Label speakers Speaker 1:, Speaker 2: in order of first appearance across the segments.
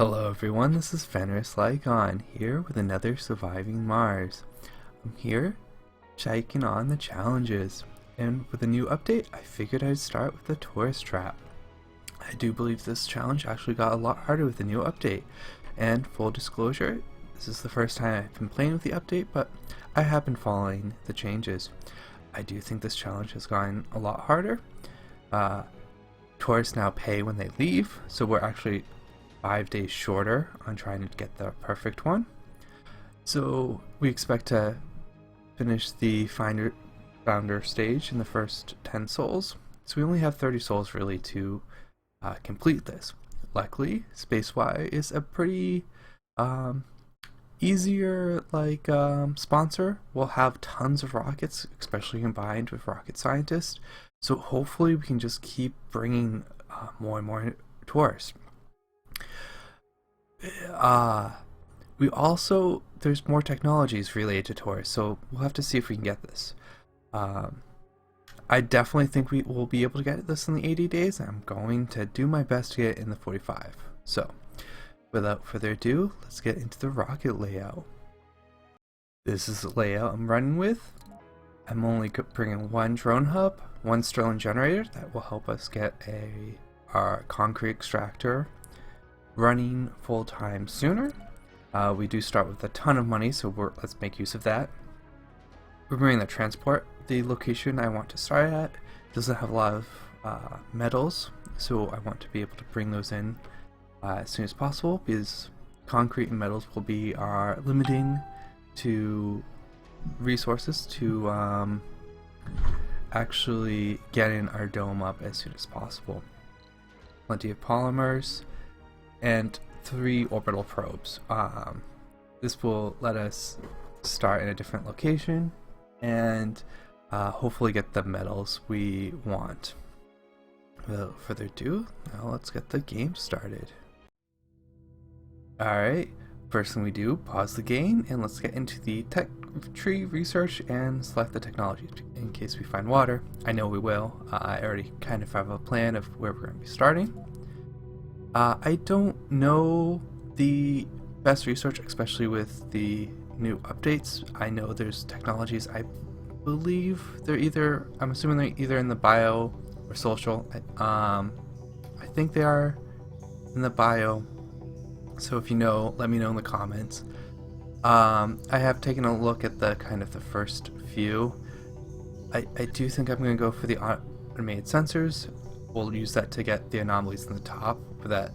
Speaker 1: Hello everyone, this is Fenris Lycon here with another Surviving Mars. I'm here checking on the challenges, and with a new update I figured I'd start with the tourist trap. I do believe this challenge actually got a lot harder with the new update, and full disclosure, this is the first time I've been playing with the update, but I have been following the changes. I do think this challenge has gotten a lot harder. Tourists now pay when they leave, so we're actually 5 days shorter on trying to get the perfect one. So we expect to finish the founder stage in the first 10 souls. So we only have 30 souls really to complete this. Luckily, Spacewise is a pretty easier sponsor. We'll have tons of rockets, especially combined with rocket scientists. So hopefully we can just keep bringing more and more tourists. We also, there's more technologies related to tourists, so we'll have to see if we can get this. I definitely think we will be able to get this in the 80 days. I'm going to do my best to get it in the 45. So, without further ado, let's get into the rocket layout. This is the layout I'm running with. I'm only bringing one drone hub, one Sterling generator that will help us get our concrete extractor running full-time sooner. We do start with a ton of money, so let's make use of that. We're bringing the transport. The location I want to start at doesn't have a lot of metals, so I want to be able to bring those in as soon as possible, because concrete and metals will be our limiting to resources to actually getting our dome up as soon as possible. Plenty of polymers and 3 orbital probes. This will let us start in a different location and hopefully get the metals we want. Without further ado, now let's get the game started. Alright, first thing we do, pause the game and let's get into the tech tree research and select the technology in case we find water. I know we will. I already kind of have a plan of where we're going to be starting. I don't know the best research, especially with the new updates. I know there's technologies, I believe I'm assuming they're either in the bio or social. I think they are in the bio, so if you know, let me know in the comments. I have taken a look at the first few. I do think I'm going to go for the automated sensors. We'll use that to get the anomalies in the top for that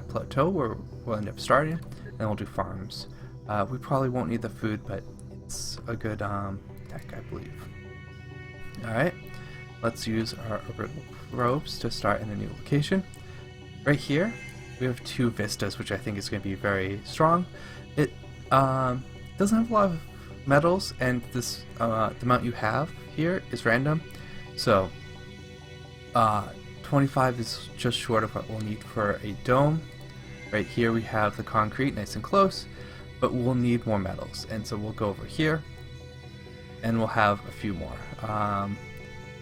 Speaker 1: plateau where we'll end up starting, and we'll do farms. We probably won't need the food, but it's a good tech, I believe. Alright, let's use our orbital probes to start in a new location. Right here, we have 2 vistas, which I think is going to be very strong. It doesn't have a lot of metals, and this the amount you have here is random, so 25 is just short of what we'll need for a dome. Right here we have the concrete nice and close, but we'll need more metals, and so we'll go over here and we'll have a few more.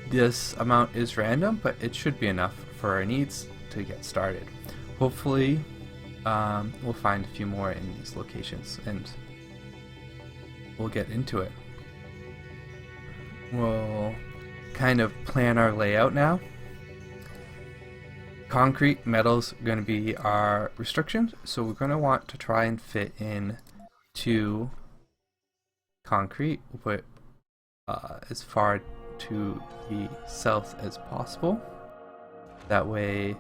Speaker 1: This amount is random, but it should be enough for our needs to get started. Hopefully we'll find a few more in these locations and we'll get into it. We'll kind of plan our layout now. Concrete, metals are going to be our restrictions, so we're going to want to try and fit in 2 concrete, we'll put as far to the south as possible. That way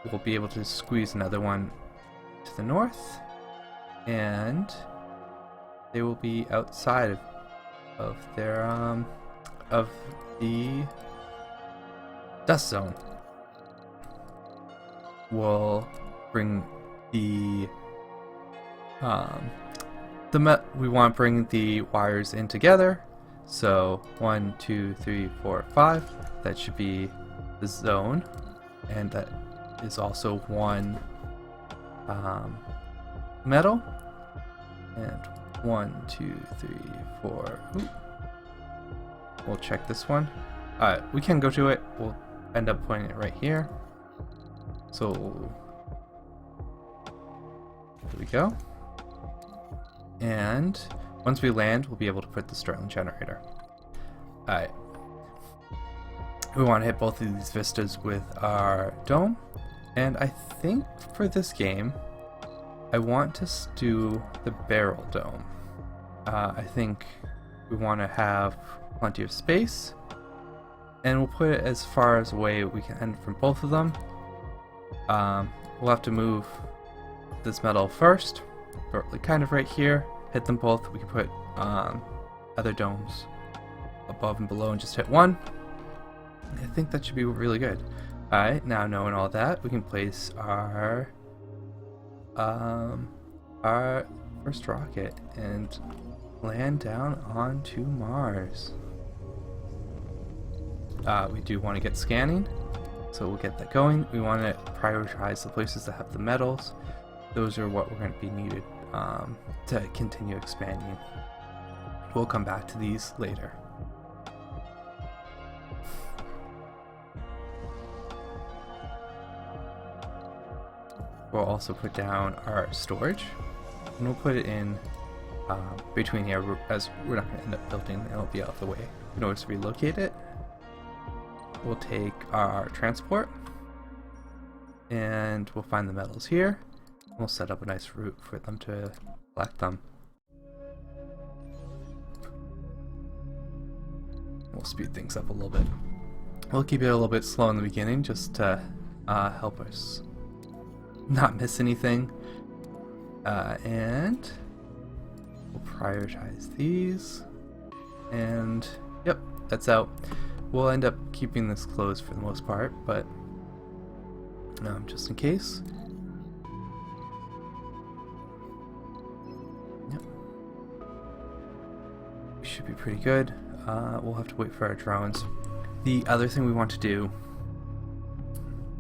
Speaker 1: we'll be able to squeeze another one to the north, and they will be outside of their of the dust zone. We'll bring the we want to bring the wires in together. So 1, 2, 3, 4, 5. That should be the zone, and that is also 1 metal. And 1, 2, 3, 4. Ooh. We'll check this one. We can go to it. We'll end up putting it right here. So There we go. And once we land, we'll be able to put the Stirling generator. Alright. We want to hit both of these vistas with our dome. And I think for this game, I want to do the barrel dome. I think we want to have plenty of space. And we'll put it as far as away we can from both of them. We'll have to move this metal first, or kind of right here. Hit them both. We can put other domes above and below and just hit one. I think that should be really good. Alright, now knowing all that, we can place our first rocket and land down onto Mars. We do want to get scanning, so we'll get that going. We want to prioritize the places that have the metals. Those are what we're going to be needed to continue expanding. We'll come back to these later. We'll also put down our storage, and we'll put it in between here, as we're not going to end up building, and it'll be out of the way. In order to relocate it, we'll take our transport, and we'll find the metals here. We'll set up a nice route for them to collect them. We'll speed things up a little bit. We'll keep it a little bit slow in the beginning, just to help us not miss anything. And we'll prioritize these. And yep, that's out. We'll end up keeping this closed for the most part, but just in case. Yep. We should be pretty good. We'll have to wait for our drones. The other thing we want to do,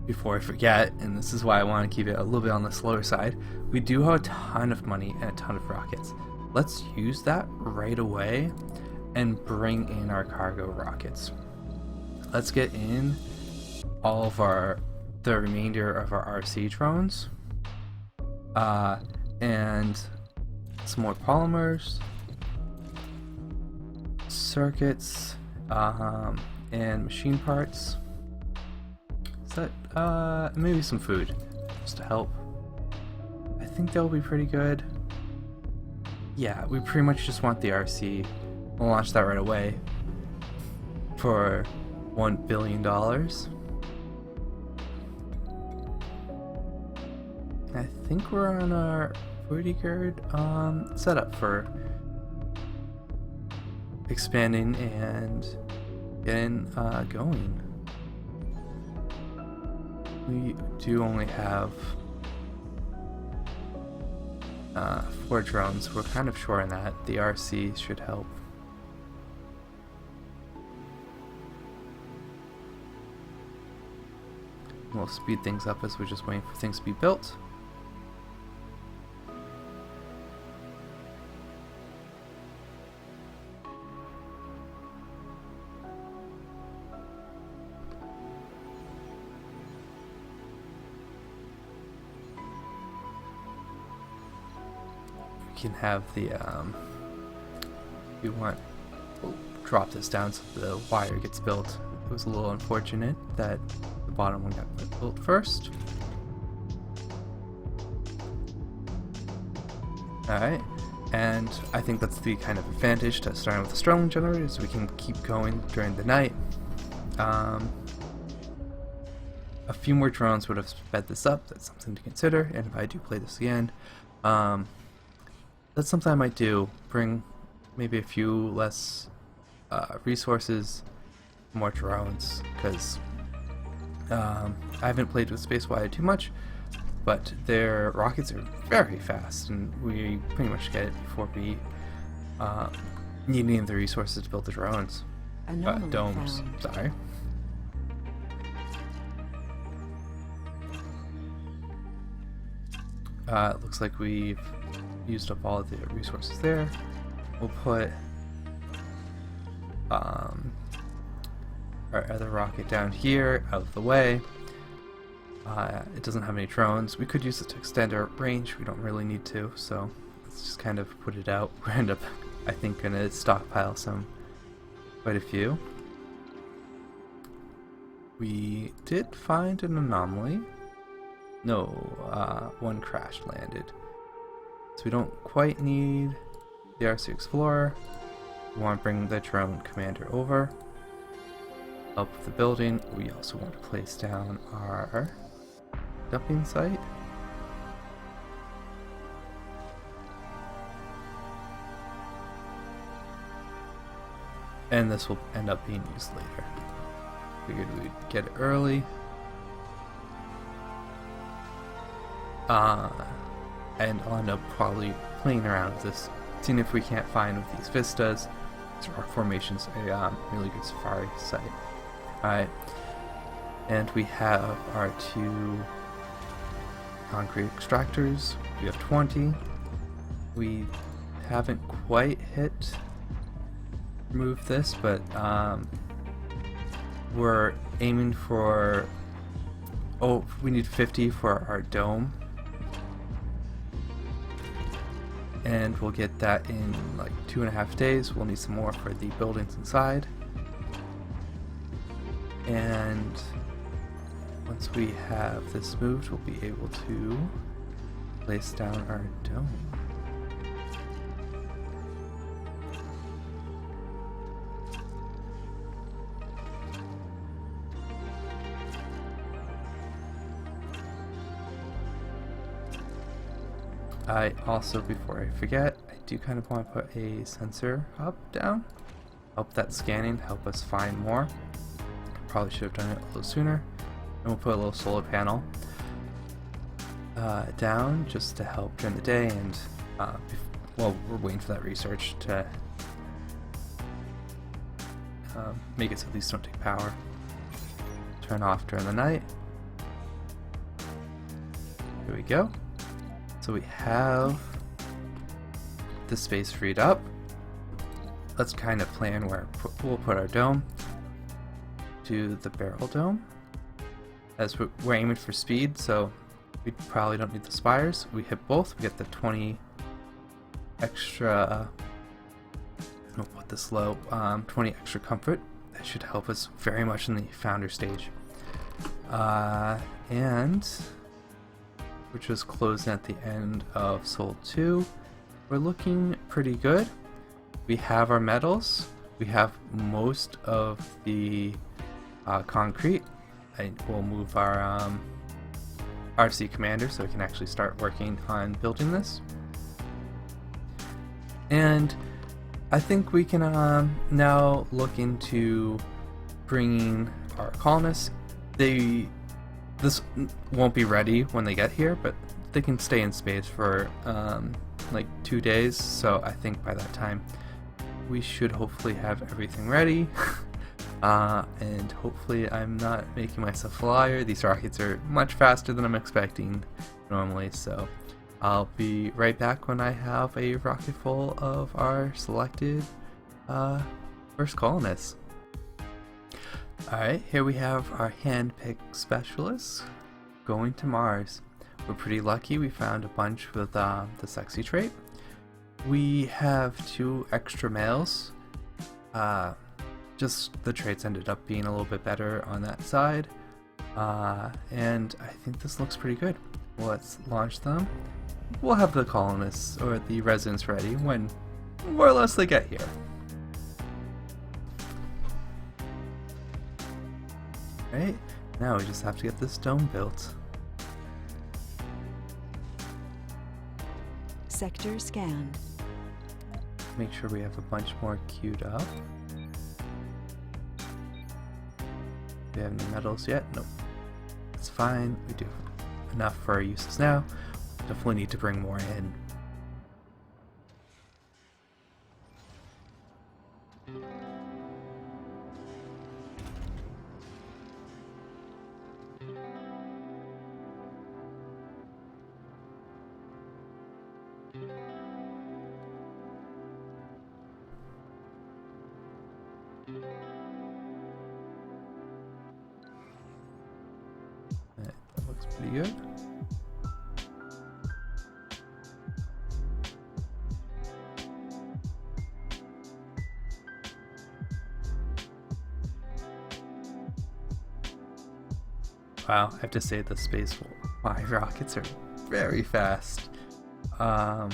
Speaker 1: before I forget, and this is why I want to keep it a little bit on the slower side, we do have a ton of money and a ton of rockets. Let's use that right away and bring in our cargo rockets. Let's get in all of the remainder of our RC drones, and some more polymers, circuits, and machine parts. Maybe some food, just to help. I think that'll be pretty good. Yeah, we pretty much just want the RC. We'll launch that right away for $1 billion. I think we're on our pretty good setup for expanding and getting going. We do only have 4 drones. We're kind of short on that. The RC should help. We'll speed things up as we're just waiting for things to be built. We can have the we'll drop this down so the wire gets built. It was a little unfortunate that the bottom one got built first. Alright, and I think that's the kind of advantage to starting with the Stirling generator, so we can keep going during the night. A few more drones would have sped this up. That's something to consider, and if I do play this again, that's something I might do. Bring maybe a few less resources, more drones, because I haven't played with Spacewide too much, but their rockets are very fast, and we pretty much get it before we need any of the resources to build the drones. Domes, sorry. It looks like we've used up all of the resources there. We'll put our other rocket down here out of the way. It doesn't have any drones. We could use it to extend our range. We don't really need to, so let's just kind of put it out. We're end up, I think, gonna stockpile quite a few. We did find an anomaly. No, one crash landed. So we don't quite need the RC Explorer. We want to bring the drone commander over. Up the building. We also want to place down our dumping site. And this will end up being used later. Figured we'd get it early. And I'll end up probably playing around with this, seeing if we can't find with these vistas. These rock formations a really good safari site. Alright, and we have our 2 concrete extractors. We have 20. We haven't quite hit remove this, but we're aiming for, oh, we need 50 for our dome, and we'll get that in like 2.5 days. We'll need some more for the buildings inside, and once we have this moved, we'll be able to place down our dome. I also, before I forget, I do kind of want to put a sensor hub down. Help that scanning, help us find more. Probably should have done it a little sooner. And we'll put a little solar panel down just to help during the day, and well, we're waiting for that research to make it so these don't take power. Turn off during the night. Here we go. So we have the space freed up. Let's kind of plan where we'll put our dome. Do the barrel dome. As we're aiming for speed, so we probably don't need the spires. We hit both, we get the 20 extra, I'll put this low, 20 extra comfort. That should help us very much in the founder stage. And which was closing at the end of Soul 2. We're looking pretty good. We have our metals. We have most of the concrete. We'll move our RC commander so we can actually start working on building this. And I think we can now look into bringing our colonists. This won't be ready when they get here, but they can stay in space for like 2 days, so I think by that time we should hopefully have everything ready. And hopefully I'm not making myself a liar. These rockets are much faster than I'm expecting normally, so I'll be right back when I have a rocket full of our selected first colonists. Alright, here we have our hand-picked specialists going to Mars. We're pretty lucky, we found a bunch with the sexy trait. We have 2 extra males. Just the traits ended up being a little bit better on that side. And I think this looks pretty good. Let's launch them. We'll have the colonists or the residents ready when more or less they get here. Right, now we just have to get this dome built.
Speaker 2: Sector scanned.
Speaker 1: Make sure we have a bunch more queued up. Do we have any metals yet? Nope. It's fine. We do enough for our uses now. Definitely need to bring more in. good. Wow, I have to say the space my rockets are very fast. I'm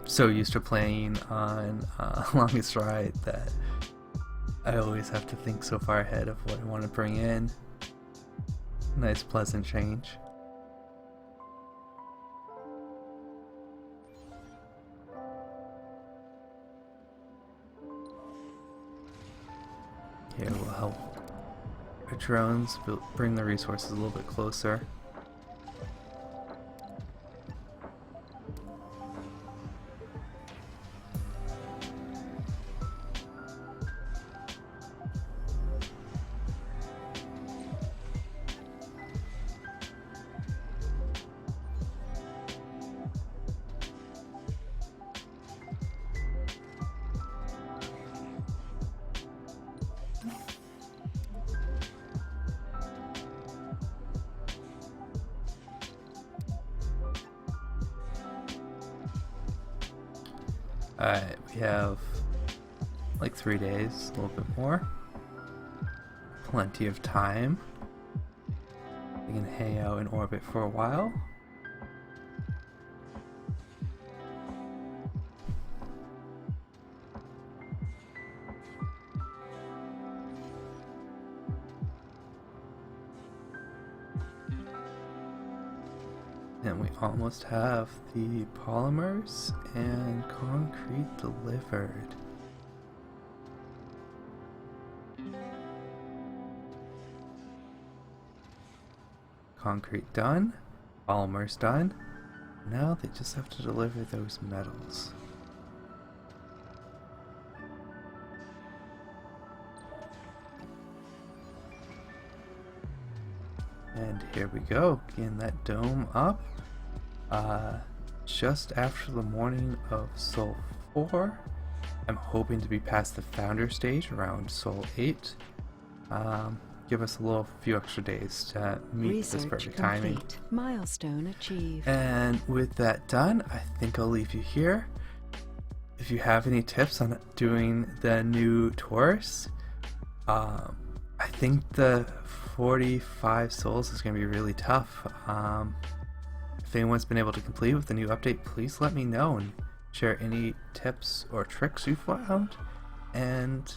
Speaker 1: so used to playing on Longest Ride that I always have to think so far ahead of what I want to bring in. Nice pleasant change. Here will help our drones bring the resources a little bit closer. Alright, we have like 3 days, a little bit more. Plenty of time. We can hang out in orbit for a while. And we almost have the polymers and concrete delivered. Concrete done, polymers done. Now they just have to deliver those metals. And here we go, getting that dome up. Just after the morning of Sol 4. I'm hoping to be past the founder stage around Sol 8. Give us a few extra days to meet this perfect timing.
Speaker 2: Milestone achieved.
Speaker 1: And with that done, I think I'll leave you here. If you have any tips on doing the new Taurus, I think the 45 souls is going to be really tough. If anyone's been able to complete with the new update, please let me know and share any tips or tricks you found. And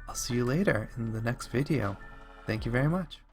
Speaker 1: I'll see you later in the next video. Thank you very much.